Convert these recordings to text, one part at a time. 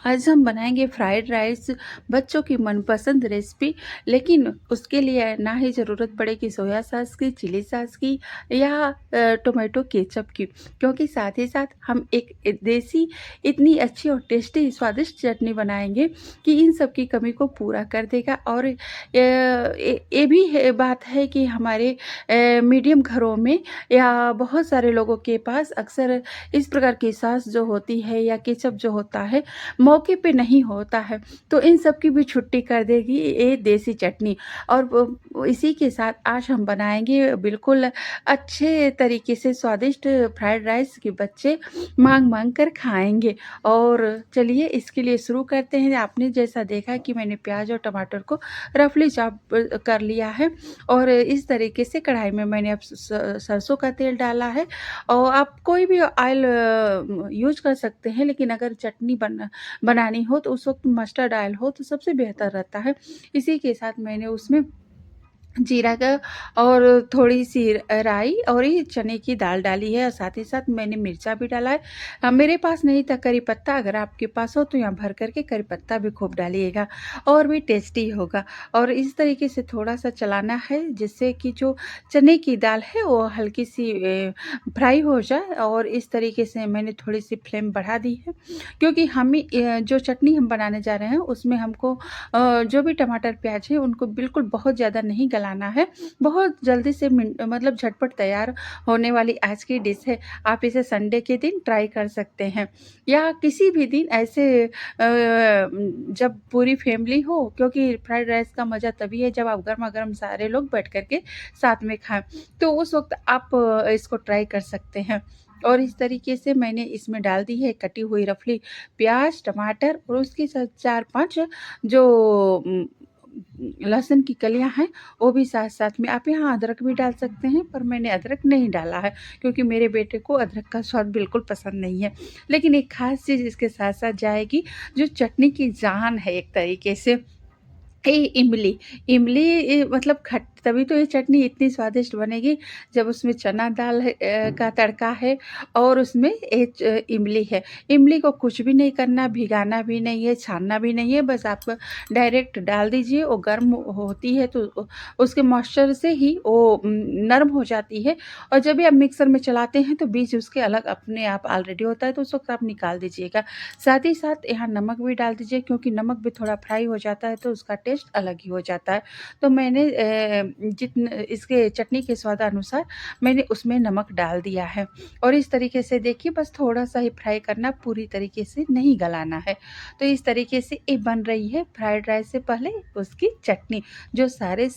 आज हम बनाएंगे फ्राइड राइस, बच्चों की मनपसंद रेसिपी। लेकिन उसके लिए ना ही ज़रूरत पड़ेगी सोया सॉस की, चिली सॉस की या टोमेटो केचप की, क्योंकि साथ ही साथ हम एक देसी इतनी अच्छी और टेस्टी स्वादिष्ट चटनी बनाएंगे कि इन सब की कमी को पूरा कर देगा। और ये भी बात है कि हमारे मीडियम घरों में या बहुत सारे लोगों के पास अक्सर इस प्रकार की सॉस जो होती है या केचप जो होता है मौके पे नहीं होता है, तो इन सब की भी छुट्टी कर देगी ये देसी चटनी। और वो इसी के साथ आज हम बनाएँगे बिल्कुल अच्छे तरीके से स्वादिष्ट फ्राइड राइस कि बच्चे माँग-माँग कर खाएँगे। और चलिए इसके लिए शुरू करते हैं। आपने जैसा देखा कि मैंने प्याज़ और टमाटर को रफली चॉप कर लिया है और इस तरीके से कढ़ाई में मैंने अब सरसों का तेल डाला है। और आप कोई भी ऑयल यूज़ कर सकते हैं, लेकिन अगर चटनी बनानी हो तो उस वक़्त मस्टर्ड ऑयल हो तो सबसे बेहतर रहता है। इसी के साथ मैंने उसमें जीरा का और थोड़ी-सी राई और ये चने की दाल डाली है और साथ ही साथ मैंने मिर्चा भी डाला है। मेरे पास नहीं था करी पत्ता, अगर आपके पास हो तो यहाँ भर कर के करी पत्ता भी खूब डालिएगा और भी टेस्टी होगा। और इस तरीके से थोड़ा-सा चलाना है जिससे कि जो चने की दाल है वो हल्की-सी फ्राई हो जाए। और इस तरीके से मैंने थोड़ी-सी फ्लेम बढ़ा दी है, क्योंकि हमें जो चटनी हम बनाने जा रहे हैं उसमें हमको जो भी टमाटर, प्याज़ है उनको बिल्कुल बहुत ज़्यादा नहीं गलाना है। बहुत जल्दी से मतलब झटपट तैयार होने वाली आज की डिश है। आप इसे संडे के दिन ट्राई कर सकते हैं या किसी भी दिन ऐसे जब पूरी फैमिली हो, क्योंकि फ्राइड राइस का मज़ा तभी है जब आप गरमा-गरम सारे लोग बैठ कर के साथ में खाएँ। तो उस वक़्त आप इसको ट्राई कर सकते हैं। और इस तरीके से मैंने इसमें डाल दी है कटी हुई रफली प्याज़, टमाटर और उसके साथ 4-5 जो लहसुन की कलियाँ हैं, वो भी साथ-साथ में। आप यहाँ अदरक भी डाल सकते हैं, पर मैंने अदरक नहीं डाला है, क्योंकि मेरे बेटे को अदरक का स्वाद बिल्कुल पसंद नहीं है। लेकिन एक ख़ास चीज़ इसके साथ-साथ जाएगी, जो चटनी की जान है एक तरीके से, इमली। इमली मतलब तभी तो ये चटनी इतनी स्वादिष्ट बनेगी जब उसमें चना दाल है का तड़का है और उसमें इमली है। इमली को कुछ भी नहीं करना, भिगाना भी नहीं है, छानना भी नहीं है, बस आप डायरेक्ट डाल दीजिए। वो गर्म होती है तो उसके मॉइस्चर से ही वो नरम हो जाती है। और जब भी आप मिक्सर में चलाते हैं तो बीज उसके अलग अपने आप ऑलरेडी होता है, तो उस वक़्त आप निकाल दीजिएगा। साथ ही साथ यहाँ नमक भी डाल दीजिए, क्योंकि नमक भी थोड़ा फ्राई हो जाता है तो उसका टेस्ट अलग ही हो जाता है। तो मैंने इसके चटनी के स्वादानुसार मैंने उसमें नमक डाल दिया है। और इस तरीके से देखिए बस थोड़ा-सा ही फ्राई करना, पूरी तरीके से नहीं गलाना है। तो इस तरीके से ये बन रही है फ्राइड राइस से पहले उसकी चटनी, जो सारे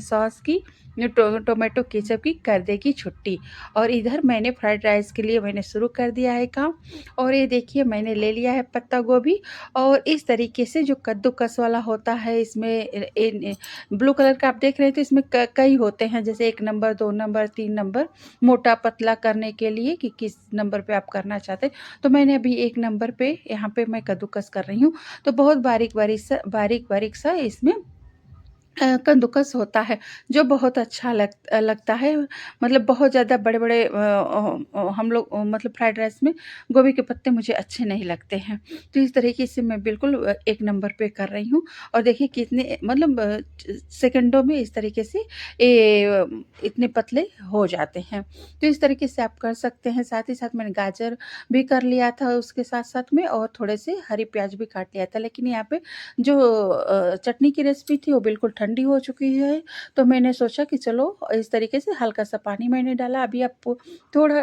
सॉस की टोमेटो केचप की कर देगी छुट्टी। और इधर मैंने फ्राइड राइस के लिए मैंने शुरू कर दिया है काम। और ये देखिए मैंने ले लिया है पत्ता गोभी और इस तरीके से जो कद्दूकस वाला होता है, इसमें ब्लू कलर का आप देख रहे हैं, तो इसमें कई होते हैं, जैसे 1 नंबर, 2 नंबर, 3 नंबर, मोटा पतला करने के लिए कि किस नंबर पे आप करना चाहते हैं। तो मैंने अभी 1 नंबर पे यहाँ पे मैं कद्दूकस कर रही हूँ। तो बहुत बारीक-बारीक सा इसमें कद्दूकस होता है, जो बहुत अच्छा लगता है। मतलब बहुत ज़्यादा बड़े-बड़े हम लोग मतलब फ्राइड राइस में गोभी के पत्ते मुझे अच्छे नहीं लगते हैं। तो इस तरीके से मैं बिल्कुल 1 नंबर पे कर रही हूँ। और देखिए कितने मतलब सेकंडों में इस तरीके से इतने पतले हो जाते हैं। तो इस तरीके से आप कर सकते हैं। साथ ही साथ मैंने गाजर भी कर लिया था उसके साथ-साथ में, और थोड़े से हरी प्याज़ भी काट लिया था। लेकिन यहाँ पे जो चटनी की रेसिपी थी वो बिल्कुल ठंडी हो चुकी है, तो मैंने सोचा कि चलो इस तरीके से हल्का-सा पानी मैंने डाला। अभी आप थोड़ा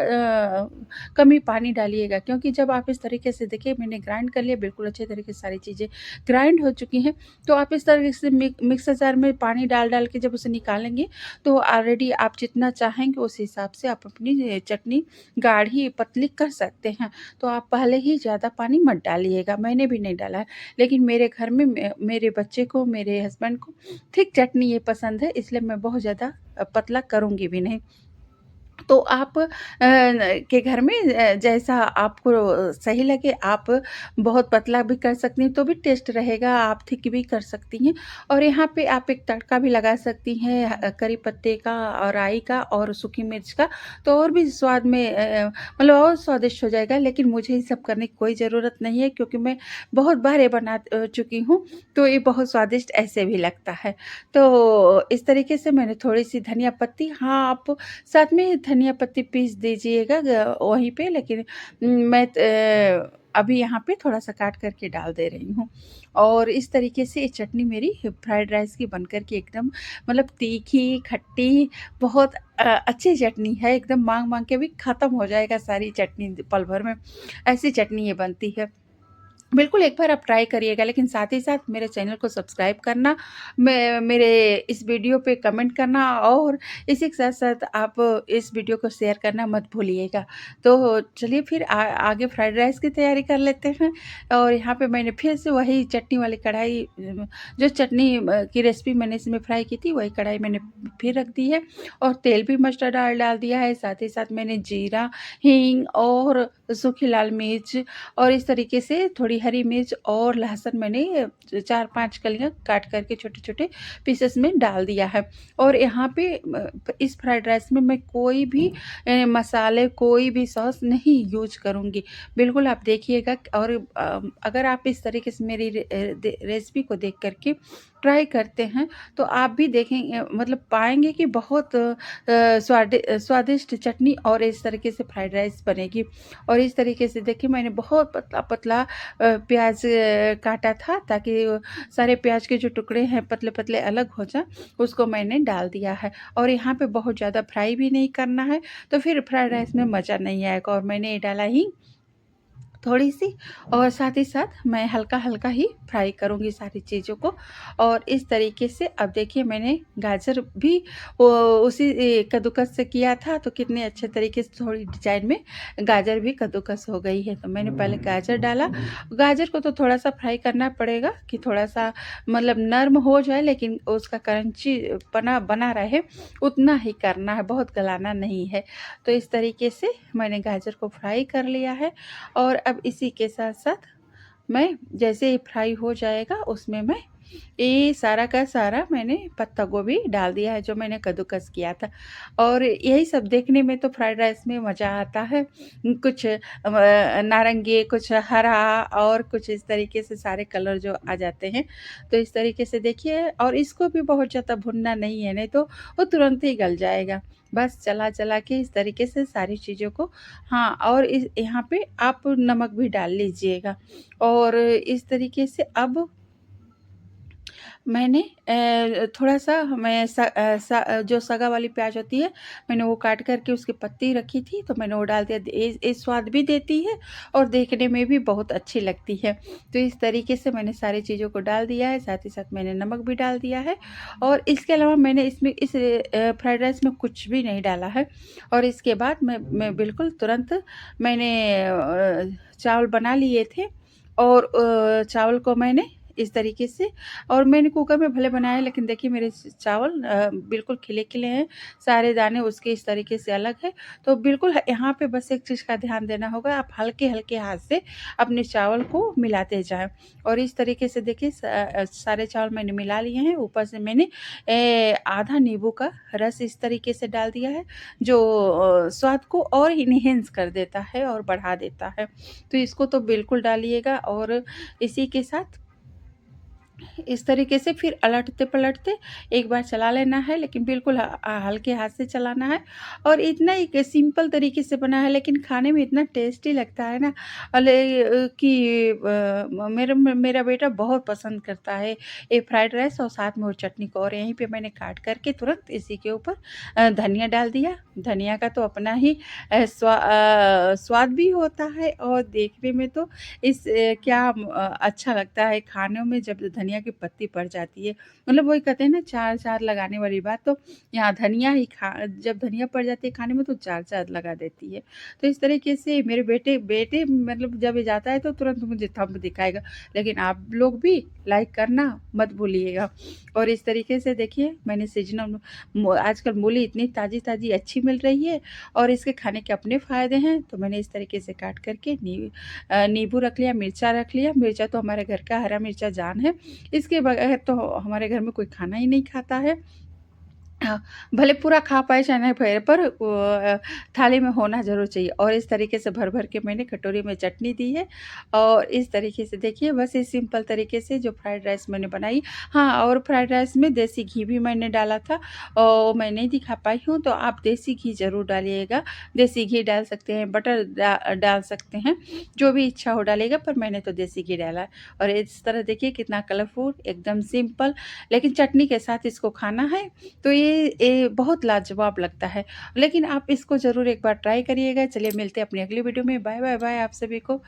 कम ही पानी डालिएगा, क्योंकि जब आप इस तरीके से देखिए मैंने ग्राइंड कर लिया, बिल्कुल अच्छे तरीके से सारी चीज़ें ग्राइंड हो चुकी हैं। तो आप इस तरीके से मिक्सर जार में पानी डाल-डाल के जब उसे निकालेंगे, तो ऑलरेडी आप जितना चाहेंगे उस हिसाब से आप अपनी चटनी गाढ़ी पतली कर सकते हैं। तो आप पहले ही ज़्यादा पानी मत डालिएगा, मैंने भी नहीं डाला है। लेकिन मेरे घर में मेरे बच्चे को, मेरे हस्बैंड को थिक चटनी ये पसंद है, इसलिए मैं बहुत ज़्यादा पतला करूँगी भी नहीं। तो आप के घर में जैसा आपको सही लगे, आप बहुत पतला भी कर सकती हैं तो भी टेस्ट रहेगा, आप थिक भी कर सकती हैं। और यहाँ पे आप एक तड़का भी लगा सकती हैं करी पत्ते का और राई का और सूखी मिर्च का, तो और भी स्वाद में मतलब और स्वादिष्ट हो जाएगा। लेकिन मुझे ये सब करने की कोई ज़रूरत नहीं है, क्योंकि मैं बहुत बार ये बना चुकी हूँ, तो ये बहुत स्वादिष्ट ऐसे भी लगता है। तो इस तरीके से मैंने थोड़ी-सी धनिया पत्ती, हाँ, आप साथ में धनिया पत्ती पीस दीजिएगा वहीं पे, लेकिन मैं अभी यहाँ पे थोड़ा-सा काट कर के डाल दे रही हूँ। और इस तरीके से ये चटनी मेरी फ्राइड राइस की बन कर के एकदम मतलब तीखी, खट्टी, बहुत अच्छी चटनी है, एकदम माँग-माँग के भी ख़त्म हो जाएगा सारी चटनी पल भर में, ऐसी चटनी ये बनती है। बिल्कुल, एक बार आप ट्राई करिएगा, लेकिन साथ ही साथ मेरे चैनल को सब्सक्राइब करना, मेरे इस वीडियो पे कमेंट करना और इसी के साथ-साथ आप इस वीडियो को शेयर करना मत भूलिएगा। तो चलिए फिर आगे फ्राइड राइस की तैयारी कर लेते हैं। और यहाँ पे मैंने फिर से वही चटनी वाली कढ़ाई, जो चटनी की रेसिपी मैंने इसमें फ्राई की थी, वही कढ़ाई मैंने फिर रख दी है और तेल भी मस्टर्ड ऑयल डाल दिया है। साथ ही साथ मैंने जीरा, हींग और सूखी लाल मिर्च और इस तरीके से थोड़ी हरी मिर्च और लहसुन मैंने 4-5 कलियाँ काट कर के छोटे-छोटे पीसेस में डाल दिया है। और यहाँ पे इस फ्राइड राइस में मैं कोई भी मसाले, कोई भी सॉस नहीं यूज़ करूँगी। बिल्कुल आप देखिएगा और अगर आप इस तरीके से मेरी रेसिपी को देख कर के ट्राई करते हैं, तो आप भी देखेंगे मतलब पाएँगे कि बहुत स्वादिष्ट चटनी और इस तरीके से फ्राइड राइस बनेगी। और इस तरीके से देखिए मैंने बहुत पतला-पतला प्याज़ काटा था, ताकि सारे प्याज़ के जो टुकड़े हैं पतले-पतले अलग हो जाएँ, उसको मैंने डाल दिया है। और यहाँ पे बहुत ज़्यादा फ्राई भी नहीं करना है, तो फिर फ्राइड राइस में मज़ा नहीं आएगा। और मैंने ये डाला हींग थोड़ी-सी, और साथ ही साथ मैं हल्का-हल्का ही फ्राई करूँगी सारी चीज़ों को। और इस तरीके से अब देखिए मैंने गाजर भी उसी कद्दूकस से किया था, तो कितने अच्छे तरीके से थोड़ी डिज़ाइन में गाजर भी कद्दूकस हो गई है। तो मैंने पहले गाजर डाला, गाजर को तो थोड़ा-सा फ्राई करना पड़ेगा कि थोड़ा-सा मतलब नर्म हो जाए, लेकिन उसका क्रंची पना बना रहे, उतना ही करना है, बहुत गलाना नहीं है। तो इस तरीके से मैंने गाजर को फ्राई कर लिया है। और अब इसी के साथ-साथ मैं जैसे ही फ्राई हो जाएगा, उसमें मैं ये सारा का सारा मैंने पत्ता गोभी डाल दिया है, जो मैंने कद्दूकस किया था। और यही सब देखने में तो फ्राइड राइस में मज़ा आता है। कुछ नारंगी, कुछ हरा और कुछ इस तरीके से सारे कलर जो आ जाते हैं। तो इस तरीके से देखिए, और इसको भी बहुत ज़्यादा भुनना नहीं है, नहीं तो वो तुरंत ही गल जाएगा। बस चला-चला के इस तरीके से सारी चीज़ों को, हाँ, और इस यहाँ पे आप नमक भी डाल लीजिएगा। और इस तरीके से अब मैंने थोड़ा-सा मैं जो सगा वाली प्याज़ होती है, मैंने वो काट कर के उसकी पत्ती रखी थी, तो मैंने वो डाल दिया। ये स्वाद भी देती है और देखने में भी बहुत अच्छी लगती है। तो इस तरीके से मैंने सारी चीज़ों को डाल दिया है, साथ ही साथ मैंने नमक भी डाल दिया है। और इसके अलावा मैंने इसमें इस फ्राइड राइस में कुछ भी नहीं डाला है। और इसके बाद मैं बिल्कुल तुरंत मैंने चावल बना लिए थे, और चावल को मैंने इस तरीके से, और मैंने कुकर में भले बनाया, लेकिन देखिए मेरे चावल बिल्कुल खिले-खिले हैं, सारे दाने उसके इस तरीके से अलग हैं। तो बिल्कुल यहाँ पे बस एक चीज़ का ध्यान देना होगा, आप हल्के-हल्के हाथ से अपने चावल को मिलाते जाएँ। और इस तरीके से देखिए सारे चावल मैंने मिला लिए हैं। ऊपर से मैंने आधा नींबू का रस इस तरीके से डाल दिया है, जो स्वाद को और इन्हेंस कर देता है और बढ़ा देता है। तो इसको तो बिल्कुल डालिएगा। और इसी के साथ इस तरीके से फिर अलटते-पलटते एक बार चला लेना है, लेकिन बिल्कुल हल्के हाथ से चलाना है। और इतना ही सिंपल तरीके से बना है, लेकिन खाने में इतना टेस्टी लगता है ना, कि मेरा बेटा बहुत पसंद करता है ये फ्राइड राइस और साथ में वो चटनी को। और यहीं पे मैंने काट कर के तुरंत इसी के ऊपर धनिया डाल दिया। धनिया का तो अपना ही स्वाद भी होता है, और देखने में तो अच्छा लगता है खानों में, जब धनिया की पत्ती पड़ जाती है। मतलब वही कहते हैं ना, चार चाँद लगाने वाली बात, तो यहाँ धनिया ही खा जब धनिया पड़ जाती है खाने में तो चार चाँद लगा देती है। तो इस तरीके से मेरे बेटे बेटे मतलब जब ये जाता है तो तुरंत मुझे थंब दिखाएगा। लेकिन आप लोग भी लाइक करना मत भूलिएगा। और इस तरीके से देखिए मैंने सीज़नल आजकल मूली इतनी ताज़ी-ताज़ी अच्छी मिल रही है और इसके खाने के अपने फ़ायदे हैं, तो मैंने इस तरीके से काट कर के नींबू रख लिया, मिर्चा रख लिया। मिर्चा तो हमारे घर का हरा मिर्चा जान है, इसके बगैर तो हमारे घर में कोई खाना ही नहीं खाता है। हाँ, भले पूरा खा पाए चाहे नहीं पाए, पर थाली में होना ज़रूर चाहिए। और इस तरीके से भर-भर के मैंने कटोरी में चटनी दी है। और इस तरीके से देखिए बस इस सिंपल तरीके से जो फ्राइड राइस मैंने बनाई। हाँ, और फ्राइड राइस में देसी घी भी मैंने डाला था और मैं नहीं दिखा पाई हूँ, तो आप देसी घी ज़रूर डालिएगा। देसी घी डाल सकते हैं, बटर डाल सकते हैं, जो भी इच्छा हो डालिएगा, पर मैंने तो देसी घी डाला है। और इस तरह देखिए कितना कलरफुल, एकदम सिंपल, लेकिन चटनी के साथ इसको खाना है तो ये बहुत लाजवाब लगता है। लेकिन आप इसको ज़रूर एक बार ट्राई करिएगा। चलिए मिलते हैं अपनी अगली वीडियो में। बाय, बाय, बाय आप सभी को।